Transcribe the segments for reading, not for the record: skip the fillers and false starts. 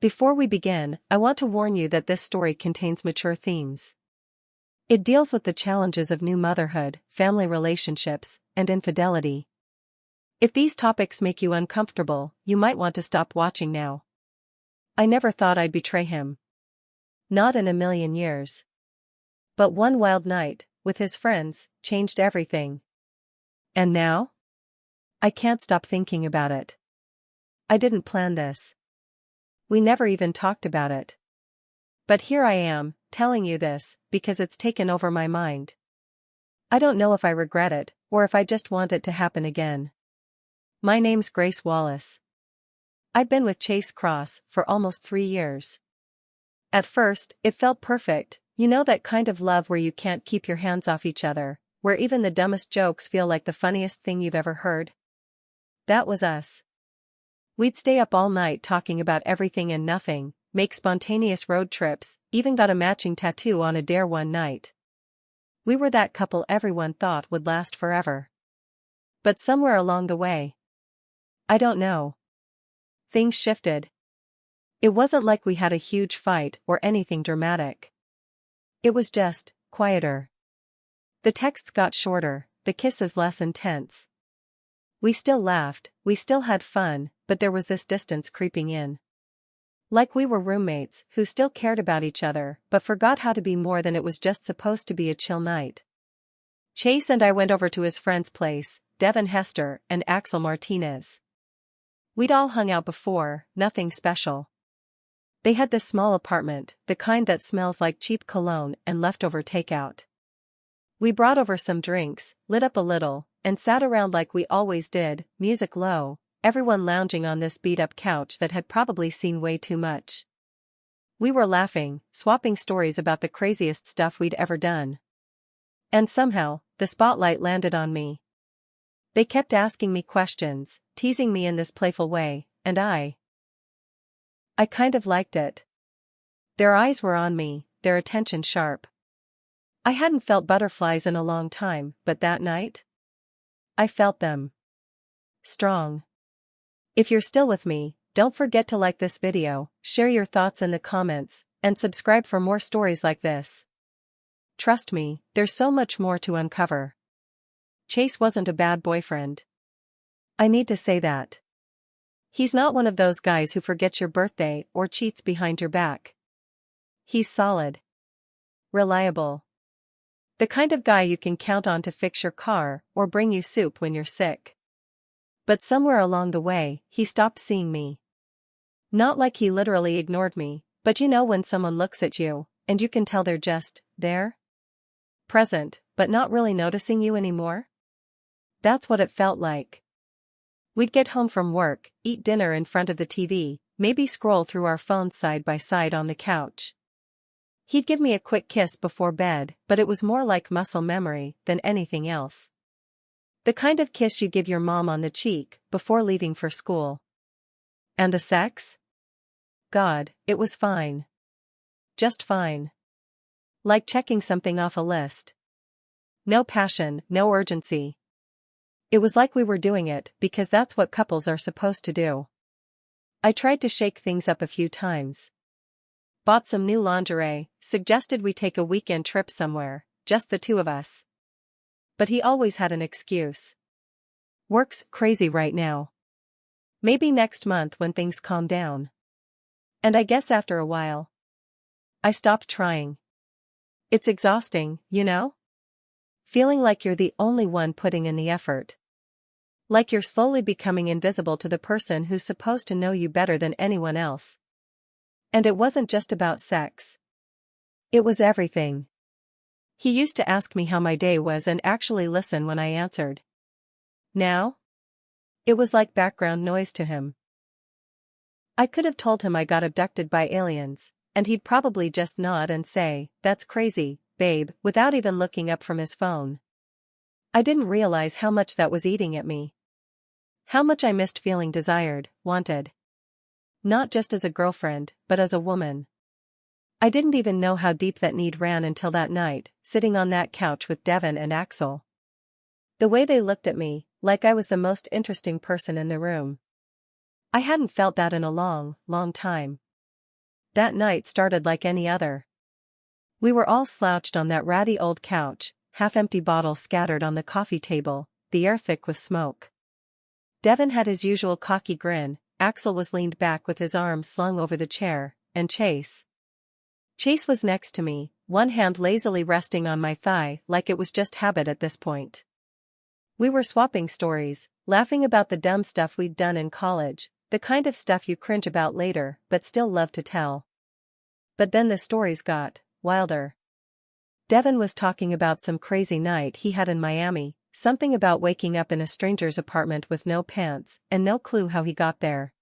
Before we begin, I want to warn you that this story contains mature themes. It deals with the challenges of new motherhood, family relationships, and infidelity. If these topics make you uncomfortable, you might want to stop watching now. I never thought I'd betray him. Not in a million years. But one wild night, with his friends, changed everything. And now? I can't stop thinking about it. I didn't plan this. We never even talked about it. But here I am, telling you this, because it's taken over my mind. I don't know if I regret it, or if I just want it to happen again. My name's Grace Wallace. I've been with Chase Cross for almost 3 years. At first, it felt perfect, you know, that kind of love where you can't keep your hands off each other, where even the dumbest jokes feel like the funniest thing you've ever heard. That was us. We'd stay up all night talking about everything and nothing, make spontaneous road trips, even got a matching tattoo on a dare one night. We were that couple everyone thought would last forever. But somewhere along the way, I don't know, things shifted. It wasn't like we had a huge fight or anything dramatic. It was just quieter. The texts got shorter, the kisses less intense. We still laughed, we still had fun, but there was this distance creeping in. Like we were roommates who still cared about each other but forgot how to be more than it was just supposed to be a chill night. Chase and I went over to his friend's place, Devin Hester and Axel Martinez. We'd all hung out before, nothing special. They had this small apartment, the kind that smells like cheap cologne and leftover takeout. We brought over some drinks, lit up a little, and sat around like we always did, music low, everyone lounging on this beat-up couch that had probably seen way too much. We were laughing, swapping stories about the craziest stuff we'd ever done. And somehow, the spotlight landed on me. They kept asking me questions, teasing me in this playful way, and I kind of liked it. Their eyes were on me, their attention sharp. I hadn't felt butterflies in a long time, but that night, I felt them. Strong. If you're still with me, don't forget to like this video, share your thoughts in the comments, and subscribe for more stories like this. Trust me, there's so much more to uncover. Chase wasn't a bad boyfriend. I need to say that. He's not one of those guys who forgets your birthday or cheats behind your back. He's solid. Reliable. The kind of guy you can count on to fix your car or bring you soup when you're sick. But somewhere along the way, he stopped seeing me. Not like he literally ignored me, but you know when someone looks at you, and you can tell they're just there? Present, but not really noticing you anymore? That's what it felt like. We'd get home from work, eat dinner in front of the TV, maybe scroll through our phones side by side on the couch. He'd give me a quick kiss before bed, but it was more like muscle memory than anything else. The kind of kiss you give your mom on the cheek before leaving for school. And the sex? God, it was fine. Just fine. Like checking something off a list. No passion, no urgency. It was like we were doing it because that's what couples are supposed to do. I tried to shake things up a few times. Bought some new lingerie, suggested we take a weekend trip somewhere, just the two of us. But he always had an excuse. Work's crazy right now. Maybe next month when things calm down. And I guess after a while, I stopped trying. It's exhausting, you know? Feeling like you're the only one putting in the effort. Like you're slowly becoming invisible to the person who's supposed to know you better than anyone else. And it wasn't just about sex. It was everything. He used to ask me how my day was and actually listen when I answered. Now? It was like background noise to him. I could have told him I got abducted by aliens, and he'd probably just nod and say, "That's crazy, babe," without even looking up from his phone. I didn't realize how much that was eating at me. How much I missed feeling desired, wanted. Not just as a girlfriend, but as a woman. I didn't even know how deep that need ran until that night, sitting on that couch with Devin and Axel. The way they looked at me, like I was the most interesting person in the room. I hadn't felt that in a long, long time. That night started like any other. We were all slouched on that ratty old couch, half-empty bottles scattered on the coffee table, the air thick with smoke. Devon had his usual cocky grin, Axel was leaned back with his arms slung over the chair, and Chase was next to me, one hand lazily resting on my thigh like it was just habit at this point. We were swapping stories, laughing about the dumb stuff we'd done in college, the kind of stuff you cringe about later but still love to tell. But then the stories got wilder. Devon was talking about some crazy night he had in Miami, something about waking up in a stranger's apartment with no pants and no clue how he got there.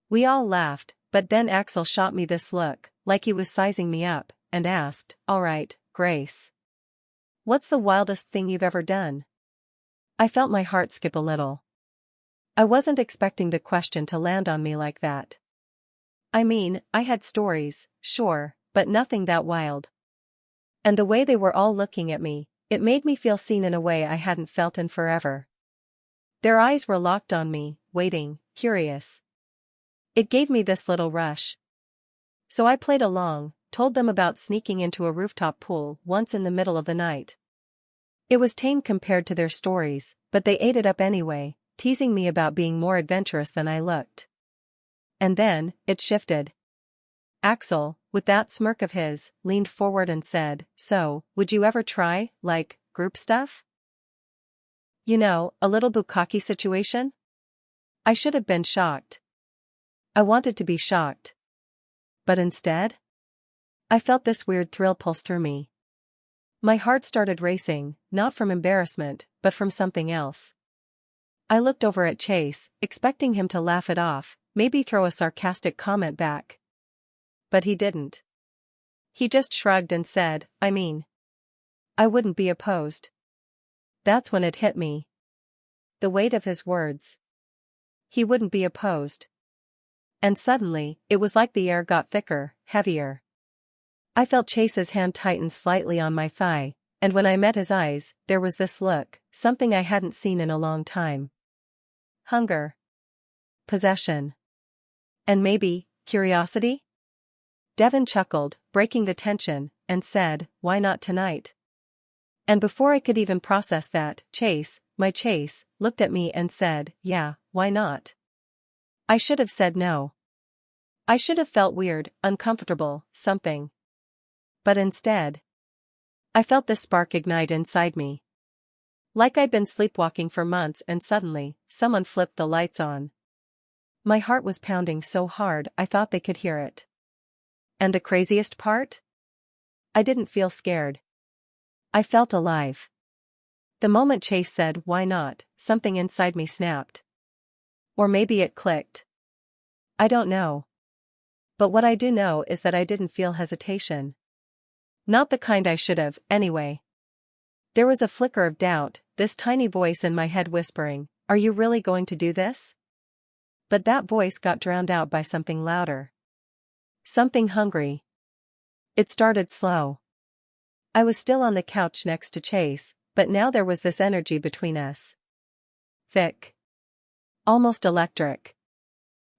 We all laughed, but then Axel shot me this look, like he was sizing me up, and asked, "All right, Grace. What's the wildest thing you've ever done?" I felt my heart skip a little. I wasn't expecting the question to land on me like that. I mean, I had stories, sure, but nothing that wild. And the way they were all looking at me, it made me feel seen in a way I hadn't felt in forever. Their eyes were locked on me, waiting, curious. It gave me this little rush. So I played along, told them about sneaking into a rooftop pool once in the middle of the night. It was tame compared to their stories, but they ate it up anyway, teasing me about being more adventurous than I looked. And then, it shifted. Axel, with that smirk of his, leaned forward and said, "So, would you ever try, like, group stuff? You know, a little bukkake situation?" I should have been shocked. I wanted to be shocked. But instead, I felt this weird thrill pulse through me. My heart started racing, not from embarrassment, but from something else. I looked over at Chase, expecting him to laugh it off, maybe throw a sarcastic comment back. But he didn't. He just shrugged and said, I wouldn't be opposed." That's when it hit me. The weight of his words. He wouldn't be opposed. And suddenly, it was like the air got thicker, heavier. I felt Chase's hand tighten slightly on my thigh, and when I met his eyes, there was this look, something I hadn't seen in a long time. Hunger. Possession. And maybe, curiosity? Devon chuckled, breaking the tension, and said, "Why not tonight?" And before I could even process that, my Chase, looked at me and said, "Yeah, why not?" I should have said no. I should have felt weird, uncomfortable, something. But instead, I felt this spark ignite inside me. Like I'd been sleepwalking for months and suddenly, someone flipped the lights on. My heart was pounding so hard I thought they could hear it. And the craziest part? I didn't feel scared. I felt alive. The moment Chase said, "Why not?" something inside me snapped. Or maybe it clicked. I don't know. But what I do know is that I didn't feel hesitation. Not the kind I should have, anyway. There was a flicker of doubt, this tiny voice in my head whispering, "Are you really going to do this?" But that voice got drowned out by something louder. Something hungry. It started slow. I was still on the couch next to Chase, but now there was this energy between us. Thick. Almost electric.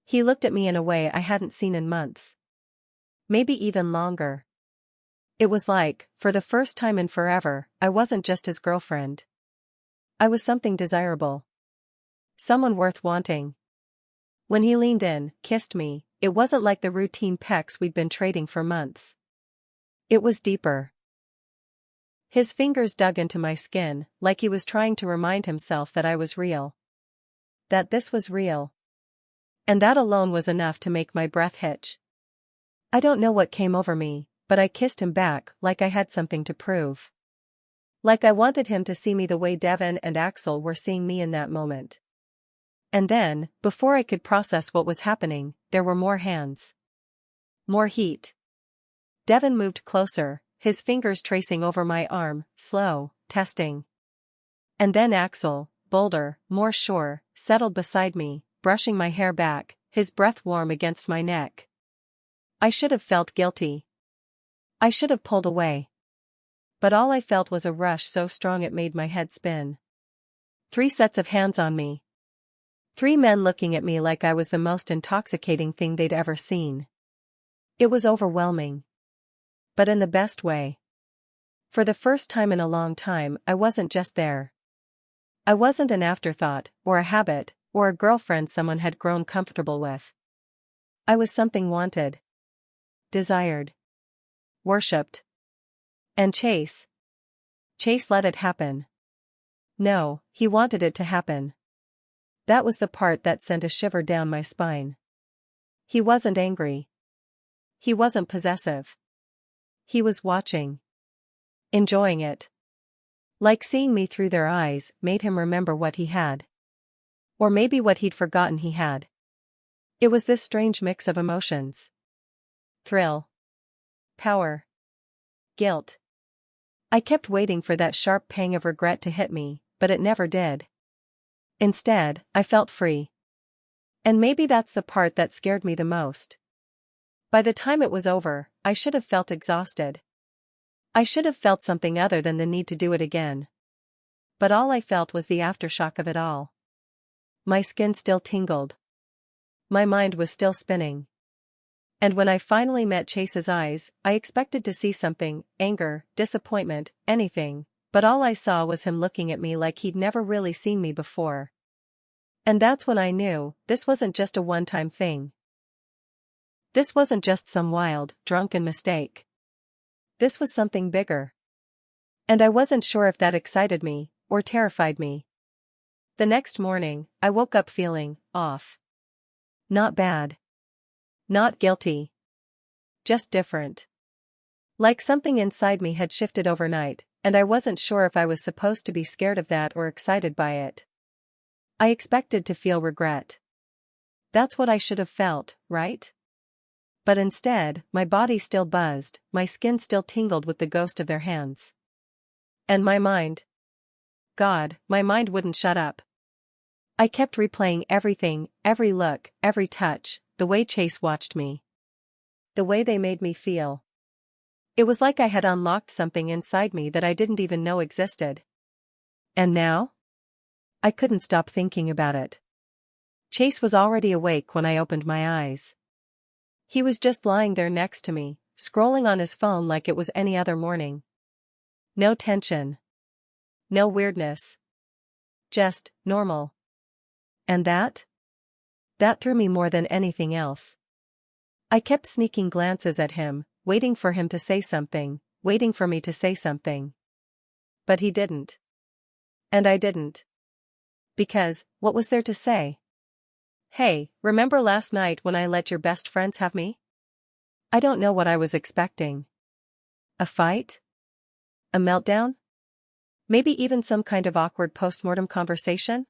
He looked at me in a way I hadn't seen in months. Maybe even longer. It was like, for the first time in forever, I wasn't just his girlfriend. I was something desirable. Someone worth wanting. When he leaned in, kissed me, it wasn't like the routine pecks we'd been trading for months. It was deeper. His fingers dug into my skin, like he was trying to remind himself that I was real. That this was real. And that alone was enough to make my breath hitch. I don't know what came over me, but I kissed him back like I had something to prove. Like I wanted him to see me the way Devon and Axel were seeing me in that moment. And then, before I could process what was happening, there were more hands. More heat. Devon moved closer, his fingers tracing over my arm, slow, testing. And then Axel, bolder, more sure, settled beside me, brushing my hair back, his breath warm against my neck. I should have felt guilty. I should have pulled away. But all I felt was a rush so strong it made my head spin. 3 sets of hands on me. 3 men looking at me like I was the most intoxicating thing they'd ever seen. It was overwhelming. But in the best way. For the first time in a long time, I wasn't just there. I wasn't an afterthought, or a habit, or a girlfriend someone had grown comfortable with. I was something wanted, desired, worshipped. And Chase let it happen. No, he wanted it to happen. That was the part that sent a shiver down my spine. He wasn't angry. He wasn't possessive. He was watching. Enjoying it. Like seeing me through their eyes made him remember what he had. Or maybe what he'd forgotten he had. It was this strange mix of emotions. Thrill. Power. Guilt. I kept waiting for that sharp pang of regret to hit me, but it never did. Instead, I felt free. And maybe that's the part that scared me the most. By the time it was over, I should have felt exhausted. I should have felt something other than the need to do it again. But all I felt was the aftershock of it all. My skin still tingled. My mind was still spinning. And when I finally met Chase's eyes, I expected to see something, anger, disappointment, anything, but all I saw was him looking at me like he'd never really seen me before. And that's when I knew, this wasn't just a one-time thing. This wasn't just some wild, drunken mistake. This was something bigger. And I wasn't sure if that excited me, or terrified me. The next morning, I woke up feeling off. Not bad. Not guilty. Just different. Like something inside me had shifted overnight, and I wasn't sure if I was supposed to be scared of that or excited by it. I expected to feel regret. That's what I should have felt, right? But instead, my body still buzzed, my skin still tingled with the ghost of their hands. And my mind. God, my mind wouldn't shut up. I kept replaying everything, every look, every touch, the way Chase watched me. The way they made me feel. It was like I had unlocked something inside me that I didn't even know existed. And now? I couldn't stop thinking about it. Chase was already awake when I opened my eyes. He was just lying there next to me, scrolling on his phone like it was any other morning. No tension. No weirdness. Just normal. And that? That threw me more than anything else. I kept sneaking glances at him, waiting for him to say something, waiting for me to say something. But he didn't. And I didn't. Because, what was there to say? Hey, remember last night when I let your best friends have me? I don't know what I was expecting. A fight? A meltdown? Maybe even some kind of awkward postmortem conversation?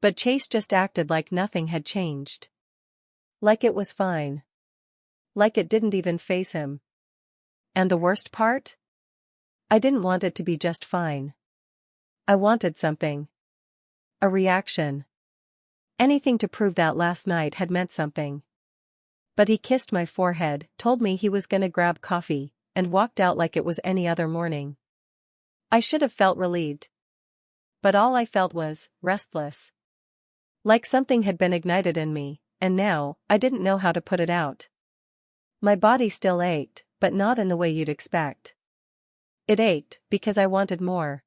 But Chase just acted like nothing had changed. Like it was fine. Like it didn't even faze him. And the worst part? I didn't want it to be just fine. I wanted something. A reaction. Anything to prove that last night had meant something. But he kissed my forehead, told me he was gonna grab coffee, and walked out like it was any other morning. I should have felt relieved. But all I felt was restless. Like something had been ignited in me, and now, I didn't know how to put it out. My body still ached, but not in the way you'd expect. It ached because I wanted more.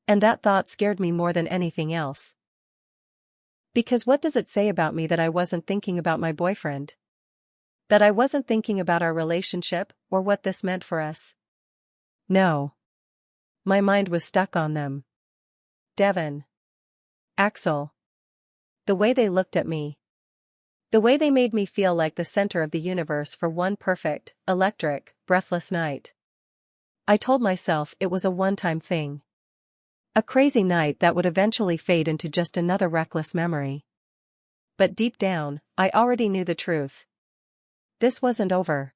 And that thought scared me more than anything else. Because what does it say about me that I wasn't thinking about my boyfriend? That I wasn't thinking about our relationship, or what this meant for us? No. My mind was stuck on them. Devin. Axel. The way they looked at me. The way they made me feel like the center of the universe for one perfect, electric, breathless night. I told myself it was a one-time thing. A crazy night that would eventually fade into just another reckless memory. But deep down, I already knew the truth. This wasn't over.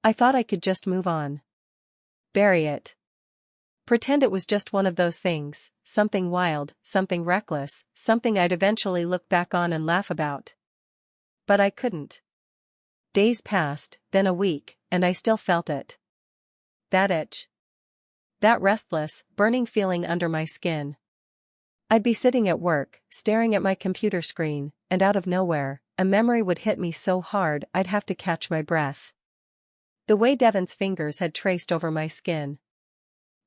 I thought I could just move on. Bury it. Pretend it was just one of those things, something wild, something reckless, something I'd eventually look back on and laugh about. But I couldn't. Days passed, then a week, and I still felt it. That itch. That restless, burning feeling under my skin. I'd be sitting at work, staring at my computer screen, and out of nowhere, a memory would hit me so hard I'd have to catch my breath. The way Devon's fingers had traced over my skin.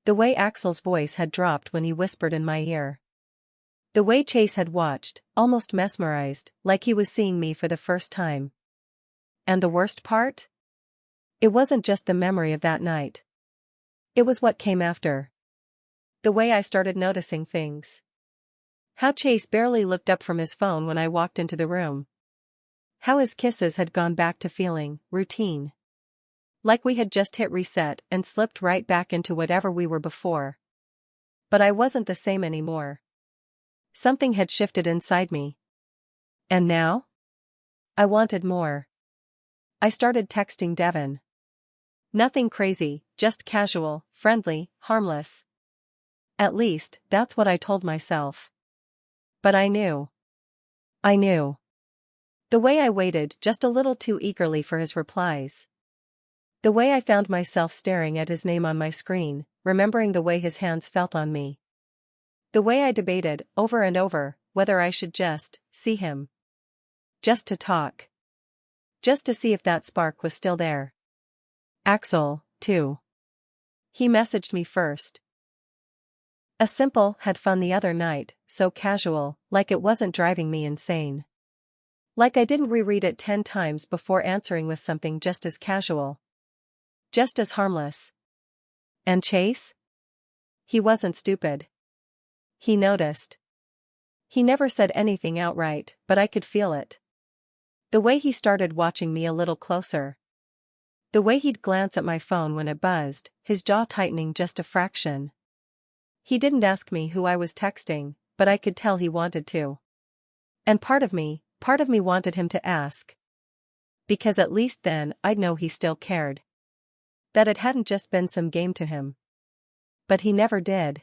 The way Axel's voice had dropped when he whispered in my ear. The way Chase had watched, almost mesmerized, like he was seeing me for the first time. And the worst part? It wasn't just the memory of that night. It was what came after. The way I started noticing things. How Chase barely looked up from his phone when I walked into the room. How his kisses had gone back to feeling routine. Like we had just hit reset and slipped right back into whatever we were before. But I wasn't the same anymore. Something had shifted inside me. And now? I wanted more. I started texting Devon. Nothing crazy, just casual, friendly, harmless. At least, that's what I told myself. But I knew. I knew. The way I waited just a little too eagerly for his replies. The way I found myself staring at his name on my screen, remembering the way his hands felt on me. The way I debated, over and over, whether I should just see him. Just to talk. Just to see if that spark was still there. Axel, too. He messaged me first. A simple, had fun the other night, so casual, like it wasn't driving me insane. Like I didn't reread it 10 times before answering with something just as casual. Just as harmless. And Chase? He wasn't stupid. He noticed. He never said anything outright, but I could feel it. The way he started watching me a little closer. The way he'd glance at my phone when it buzzed, his jaw tightening just a fraction. He didn't ask me who I was texting, but I could tell he wanted to. And part of me wanted him to ask. Because at least then I'd know he still cared. That it hadn't just been some game to him. But he never did.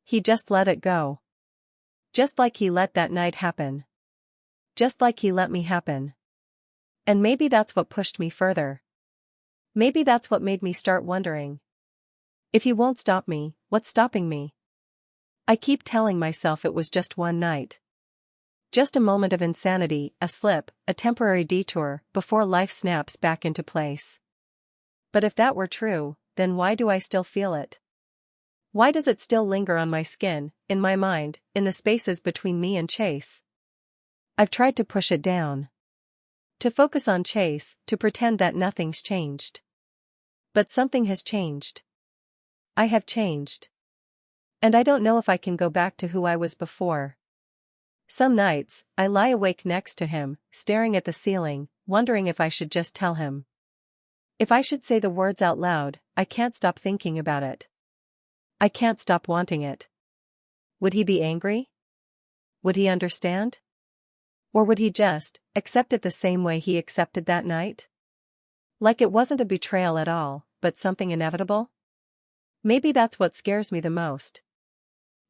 He just let it go. Just like he let that night happen. Just like he let me happen. And maybe that's what pushed me further. Maybe that's what made me start wondering. If he won't stop me, what's stopping me? I keep telling myself it was just one night. Just a moment of insanity, a slip, a temporary detour, before life snaps back into place. But if that were true, then why do I still feel it? Why does it still linger on my skin, in my mind, in the spaces between me and Chase? I've tried to push it down. To focus on Chase, to pretend that nothing's changed. But something has changed. I have changed. And I don't know if I can go back to who I was before. Some nights, I lie awake next to him, staring at the ceiling, wondering if I should just tell him. If I should say the words out loud, I can't stop thinking about it. I can't stop wanting it. Would he be angry? Would he understand? Or would he just accept it the same way he accepted that night? Like it wasn't a betrayal at all, but something inevitable? Maybe that's what scares me the most.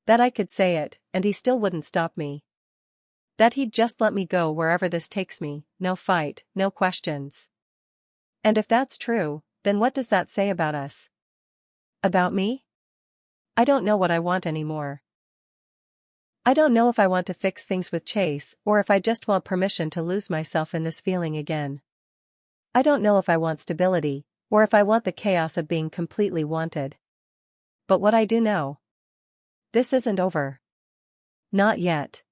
That I could say it, and he still wouldn't stop me. That he'd just let me go wherever this takes me, no fight, no questions. And if that's true, then what does that say about us? About me? I don't know what I want anymore. I don't know if I want to fix things with Chase or if I just want permission to lose myself in this feeling again. I don't know if I want stability, or if I want the chaos of being completely wanted. But what I do know. This isn't over. Not yet.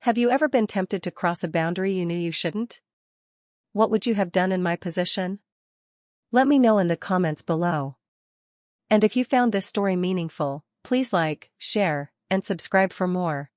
Have you ever been tempted to cross a boundary you knew you shouldn't? What would you have done in my position? Let me know in the comments below. And if you found this story meaningful, please like, share, and subscribe for more.